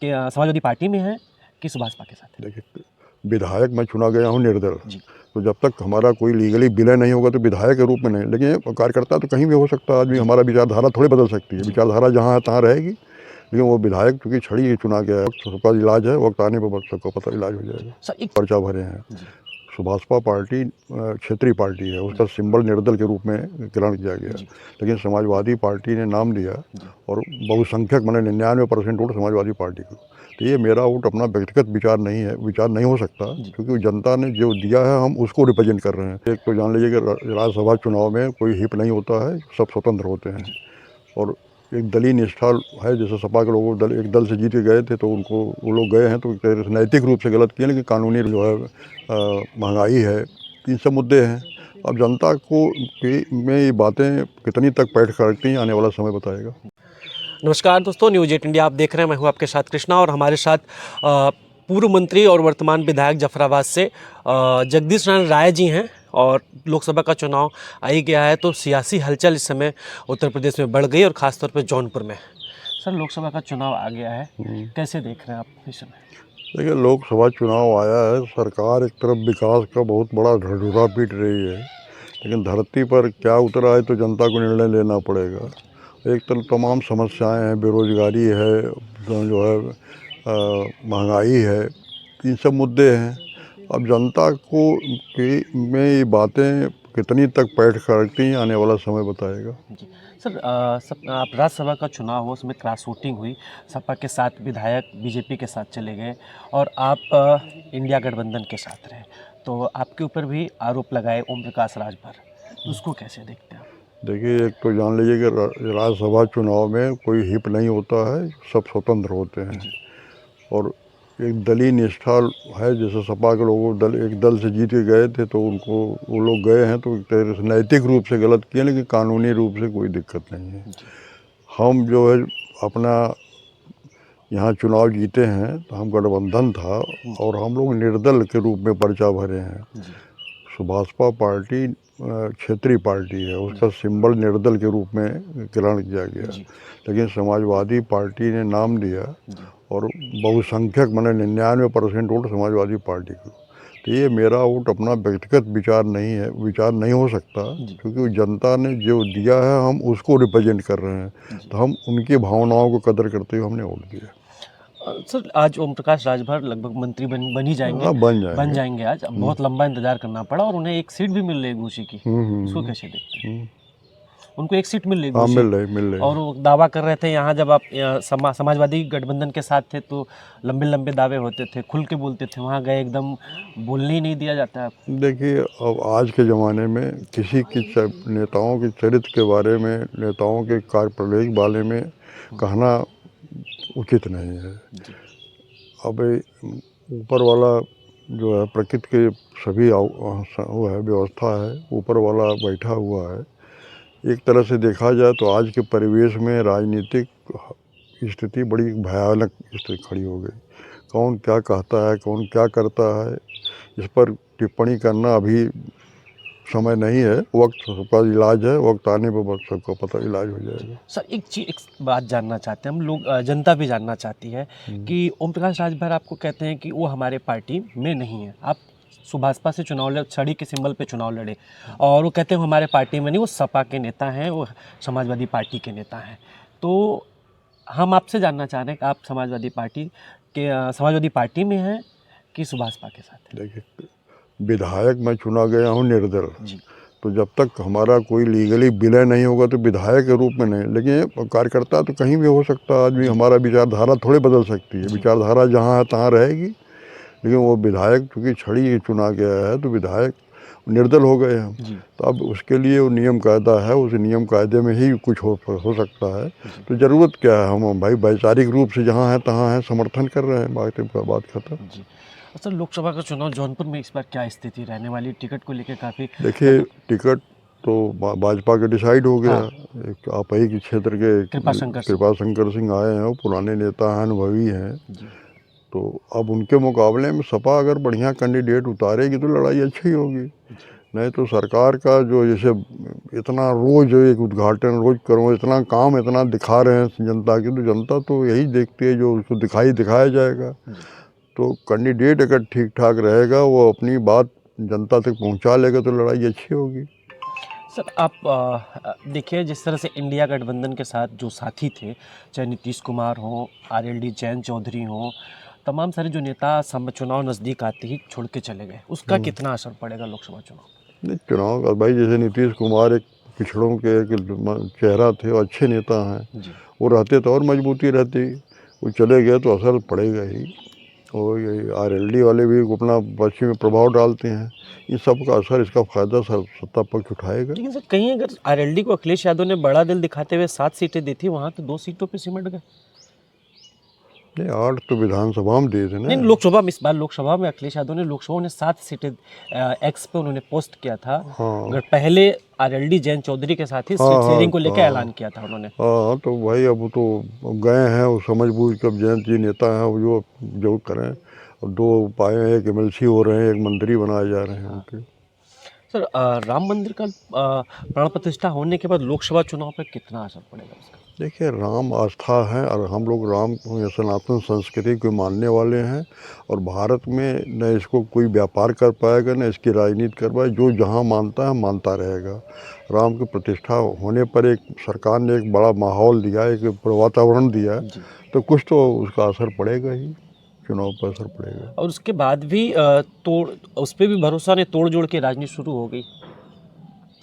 कि समाजवादी पार्टी में हैं कि सुभाषपा के साथ हैं? देखिए, विधायक मैं चुना गया हूँ निर्दल, जी। तो जब तक हमारा कोई लीगली विलय नहीं होगा तो विधायक के रूप में नहीं, लेकिन कार्यकर्ता तो कहीं भी हो सकता है। आज भी जी। हमारा विचारधारा थोड़ी बदल सकती है, जी। विचारधारा जहाँ है तहाँ रहेगी, लेकिन वो विधायक चूँकि छड़ी ही चुना गया है, सबका इलाज है, वक्त आने पर सबका पता इलाज हो जाएगा। सर एक पर्चा भरे हैं। जी। सुभाषपा पार्टी क्षेत्रीय पार्टी है, उसका सिंबल निर्दल के रूप में ग्रहण किया गया, जी। लेकिन समाजवादी पार्टी ने नाम दिया जी। और बहुसंख्यक मैंने 99% वोट समाजवादी पार्टी को। तो ये मेरा वोट अपना व्यक्तिगत विचार नहीं है, विचार नहीं हो सकता, जी। क्योंकि जनता ने जो दिया है हम उसको रिप्रेजेंट कर रहे हैं। एक तो जान लीजिए कि राज्यसभा चुनाव में कोई हिप नहीं होता है, सब स्वतंत्र होते हैं। जी। और एक दलीय निष्ठा है, जैसे सपा के लोग एक दल से जीत के गए थे, तो उनको वो लोग गए हैं तो नैतिक रूप से गलत किए, लेकिन कानूनी जो है महंगाई है, इन सब मुद्दे हैं। अब जनता को में ये बातें कितनी तक पैठ करती हैं, आने वाला समय बताएगा। नमस्कार दोस्तों, न्यूज़ 8 इंडिया आप देख रहे हैं। मैं हूं आपके साथ कृष्णा और हमारे साथ पूर्व मंत्री और वर्तमान विधायक जफराबाद से जगदीश नारायण राय जी हैं। और लोकसभा का चुनाव आ ही गया है, तो सियासी हलचल इस समय उत्तर प्रदेश में बढ़ गई और ख़ासतौर पे जौनपुर में। सर लोकसभा का चुनाव आ गया है, कैसे देख रहे हैं आप इस समय? देखिए, लोकसभा चुनाव आया है, सरकार एक तरफ विकास का बहुत बड़ा ढिढोरा पीट रही है, लेकिन धरती पर क्या उतरा है तो जनता को निर्णय लेना पड़ेगा। एक तरफ तमाम समस्याएं हैं, बेरोजगारी है, जो है महंगाई है, इन सब मुद्दे हैं। अब जनता को में ये बातें कितनी तक पैठ करती हैं, आने वाला समय बताएगा। जी सर, आप राज्यसभा का चुनाव हुआ, उसमें क्रॉस वोटिंग हुई, सपा के साथ विधायक बीजेपी के साथ चले गए और आप इंडिया गठबंधन के साथ रहे, तो आपके ऊपर भी आरोप लगाए ओम प्रकाश राजभर, तो उसको कैसे देखते हैं आप? देखिए, एक तो जान लीजिए कि राज्यसभा चुनाव में कोई हिप नहीं होता है, सब स्वतंत्र होते हैं। और एक दलीय निष्ठा है, जैसे सपा के लोग एक दल से जीत के गए थे, तो उनको वो लोग गए हैं तो नैतिक रूप से गलत किए, लेकिन कानूनी रूप से कोई दिक्कत नहीं है। हम जो है अपना यहाँ चुनाव जीते हैं, तो हम गठबंधन था और हम लोग निर्दल के रूप में पर्चा भरे हैं। सुभाषपा पार्टी क्षेत्रीय पार्टी है, उसका सिंबल निर्दल के रूप में ग्रहण किया गया, लेकिन समाजवादी पार्टी ने नाम दिया और बहुसंख्यक मैंने 99% वोट समाजवादी पार्टी को। तो ये मेरा वोट अपना व्यक्तिगत विचार नहीं है, विचार नहीं हो सकता, क्योंकि जनता ने जो दिया है हम उसको रिप्रेजेंट कर रहे हैं, तो हम उनकी भावनाओं को कदर करते हुए हमने वोट दिया। सर आज ओम प्रकाश राजभर लगभग मंत्री बन ही जाएंगे। हाँ, बन जाएंगे आज। अब बहुत लंबा इंतजार करना पड़ा और उन्हें एक सीट भी मिल रही है घोषी की, उसको कैसे देखते हैं? उनको एक सीट मिल रही हाँ, घोषी, मिल रही और वो दावा कर रहे थे यहाँ, जब आप समाजवादी गठबंधन के साथ थे तो लंबे लंबे दावे होते थे, खुल के बोलते थे, वहाँ गए एकदम बोलने ही नहीं दिया जाता है। देखिए, अब आज के ज़माने में किसी की नेताओं के चरित्र के बारे में, नेताओं के कार्य प्रलेख बारे में कहना उचित नहीं है। अब ऊपर वाला जो है, प्रकृति के सभी वो है, व्यवस्था है, ऊपर वाला बैठा हुआ है। एक तरह से देखा जाए तो आज के परिवेश में राजनीतिक स्थिति बड़ी भयानक स्थिति खड़ी हो गई। कौन क्या कहता है, कौन क्या करता है, इस पर टिप्पणी करना अभी समय नहीं है। वक्त सबका इलाज है, वक्त आने पर सबका पता इलाज हो जाएगा। सर एक बात जानना चाहते हैं हम लोग, जनता भी जानना चाहती है कि ओम प्रकाश राजभर आपको कहते हैं कि वो हमारे पार्टी में नहीं है, आप सुभाषपा से चुनाव लड़े, छड़ी के सिंबल पे चुनाव लड़े, और वो कहते हैं हमारे पार्टी में नहीं, वो सपा के नेता हैं, वो समाजवादी पार्टी के नेता हैं। तो हम आपसे जानना चाह रहे हैं कि आप समाजवादी पार्टी में हैं कि सुभाषपा के साथ? देखिए, विधायक मैं चुना गया हूँ निर्दल, जी। तो जब तक हमारा कोई लीगली विलय नहीं होगा तो विधायक के रूप में नहीं, लेकिन कार्यकर्ता तो कहीं भी हो सकता है। आज भी हमारा विचारधारा थोड़ी बदल सकती है, विचारधारा जहाँ है तहाँ रहेगी, लेकिन वो विधायक चूँकि छड़ी चुना गया है तो विधायक निर्दल हो गए हैं। तो अब उसके लिए वो नियम कायदा है, उस नियम कायदे में ही कुछ हो सकता है। तो ज़रूरत क्या है, हम भाई वैचारिक रूप से जहाँ है तहाँ है, समर्थन कर रहे हैं, बात खत्म। जी। सर लोकसभा का चुनाव जौनपुर में इस बार क्या स्थिति रहने वाली, टिकट को लेकर काफ़ी? देखिए, टिकट तो भाजपा के डिसाइड हो गया। एक आप ही के क्षेत्र के कृपा शंकर सिंह आए हैं, वो पुराने नेता हैं, अनुभवी हैं, तो अब उनके मुकाबले में सपा अगर बढ़िया कैंडिडेट उतारेगी तो लड़ाई अच्छी होगी। नहीं तो सरकार का जो जैसे इतना रोज़ एक उद्घाटन रोज़ करो, इतना काम इतना दिखा रहे हैं जनता की, तो जनता तो यही देखती है जो उसको दिखाया जाएगा। तो कैंडिडेट अगर ठीक ठाक रहेगा, वो अपनी बात जनता तक पहुंचा लेगा, तो लड़ाई अच्छी होगी। सर आप देखिए, जिस तरह से इंडिया गठबंधन के साथ जो साथी थे, चाहे नीतीश कुमार हों, आरएलडी जैन चौधरी हों, तमाम सारे जो नेता चुनाव नज़दीक आते ही छोड़ के चले गए, उसका कितना असर पड़ेगा लोकसभा चुनाव? नहीं, चुनाव का भाई, जैसे नीतीश कुमार एक पिछड़ों के एक चेहरा थे और अच्छे नेता हैं, जी। वो रहते तो और मजबूती रहती, वो चले गए तो असर पड़ेगा ही। और ये आरएलडी वाले भी अपना पश्चिम में प्रभाव डालते हैं, इन सब का असर, इसका फ़ायदा सत्ता पक्ष उठाएगा। लेकिन सर कहीं अगर आरएलडी को अखिलेश यादव ने बड़ा दिल दिखाते हुए 7 सीटें दी थी, वहाँ तो 2 सीटों पे सिमट गए। नहीं, 8 तो विधानसभा में दिए थे ना। नहीं, लोकसभा में, इस बार लोकसभा में अखिलेश यादव ने लोकसभा में 7 सीटें एक्स पे उन्होंने पोस्ट किया था। हाँ अगर पहले आरएलडी जैन चौधरी के साथ ही हाँ सीट हाँ शेयरिंग को लेकर हाँ ऐलान किया था उन्होंने। हाँ, तो भाई अब तो गए हैं, वो समझ बूझ कर जयंत जी नेता हैं, वो जो करें। अब 2 पाए हैं, एक एमएलसी हो रहे हैं, एक मंत्री बनाए जा रहे हैं उनके। सर राम मंदिर का प्राण प्रतिष्ठा होने के बाद लोकसभा चुनाव पर कितना असर पड़ेगा उसका? देखिए, राम आस्था है और हम लोग राम सनातन संस्कृति को मानने वाले हैं, और भारत में न इसको कोई व्यापार कर पाएगा, न इसकी राजनीति कर पाएगा। जो जहाँ मानता है मानता रहेगा। राम की प्रतिष्ठा होने पर एक सरकार ने एक बड़ा माहौल दिया, एक वातावरण दिया है, तो कुछ तो उसका असर पड़ेगा ही, चुनाव पर असर पड़ेगा। और उसके बाद भी उस पर भी भरोसा नहीं, तोड़ जोड़ के राजनीति शुरू हो गई।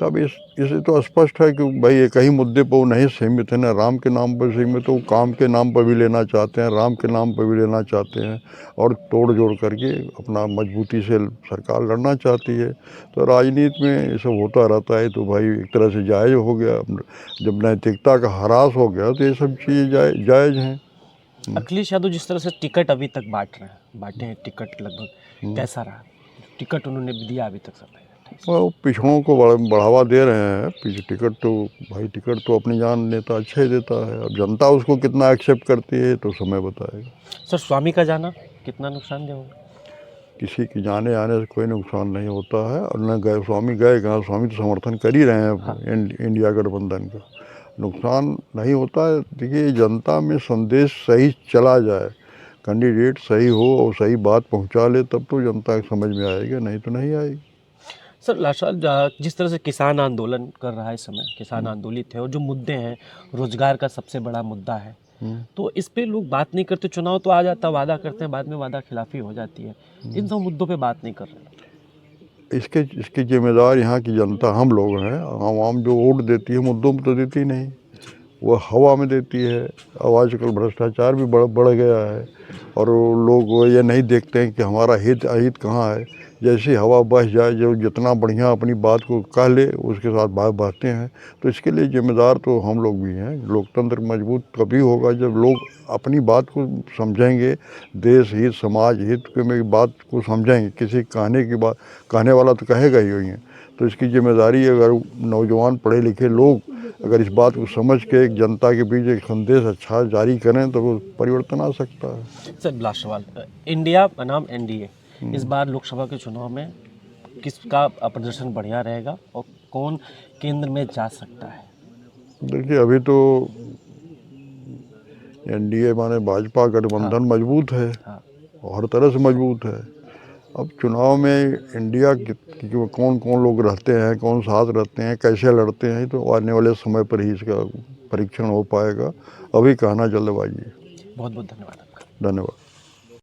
तब इसे तो स्पष्ट है कि भाई एक ही मुद्दे पर वो नहीं सीमित है, ना राम के नाम पर सीमित, वो काम के नाम पर भी लेना चाहते हैं, राम के नाम पर भी लेना चाहते हैं, और तोड़ जोड़ करके अपना मजबूती से सरकार लड़ना चाहती है। तो राजनीति में ये सब होता रहता है, तो भाई एक तरह से जायज़ हो गया। जब नैतिकता का ह्रास हो गया तो ये सब चीज़ें जायज़ हैं। अखिलेश यादव जिस तरह से टिकट अभी तक बांटे हैं टिकट लगभग, कैसा रहा टिकट उन्होंने दिया अभी तक सब? वो पिछड़ों को बढ़ावा दे रहे हैं। पीछे टिकट तो भाई, टिकट तो अपनी जान नेता अच्छा ही देता है। अब जनता उसको कितना एक्सेप्ट करती है तो समय बताएगा। सर स्वामी का जाना कितना नुकसानदेह होगा? किसी के जाने आने से कोई नुकसान नहीं होता है, और न गए स्वामी गए कहाँ, स्वामी तो समर्थन कर ही रहे हैं इंडिया गठबंधन का। नुकसान नहीं होता है। देखिए, जनता में संदेश सही चला जाए, कैंडिडेट सही हो और सही बात पहुंचा ले, तब तो जनता की समझ में आएगा, नहीं तो नहीं आएगी। सर लाशाद जिस तरह से किसान आंदोलन कर रहा है इस समय, किसान आंदोलित है, और जो मुद्दे हैं, रोजगार का सबसे बड़ा मुद्दा है, तो इस पे लोग बात नहीं करते। चुनाव तो आ जाता, वादा करते हैं, बाद में वादा खिलाफी हो जाती है। इन सब मुद्दों पे बात नहीं कर रहे। इसके जिम्मेदार यहाँ की जनता, हम लोग हैं। आवाम जो वोट देती है मुद्दों में तो देती नहीं, वो हवा में देती है। अब आजकल भ्रष्टाचार भी बढ़ गया है, और लोग ये नहीं देखते हैं कि हमारा हित अहित कहाँ है। जैसे हवा बह जाए, जो जितना बढ़िया अपनी बात को कह ले, उसके साथ बात बहते हैं। तो इसके लिए जिम्मेदार तो हम लोग भी हैं। लोकतंत्र मजबूत तभी होगा जब लोग अपनी बात को समझेंगे, देश हित समाज हित में बात को समझेंगे। किसी कहने वाला तो कहेगा ही है। तो इसकी जिम्मेदारी, अगर नौजवान पढ़े लिखे लोग अगर इस बात को समझ के एक जनता के बीच एक संदेश अच्छा जारी करें, तो वो परिवर्तन आ सकता है। सर लास्ट सवाल, इंडिया बनाम एनडीए, इस बार लोकसभा के चुनाव में किसका प्रदर्शन बढ़िया रहेगा और कौन केंद्र में जा सकता है? देखिए, अभी तो एनडीए माने भाजपा गठबंधन मजबूत है, और हर तरह से मजबूत है। अब चुनाव में इंडिया की कौन कौन लोग रहते हैं, कौन साथ रहते हैं, कैसे लड़ते हैं, तो आने वाले समय पर ही इसका परीक्षण हो पाएगा। अभी कहना जल्दबाजी है। बहुत बहुत धन्यवाद आपका। धन्यवाद।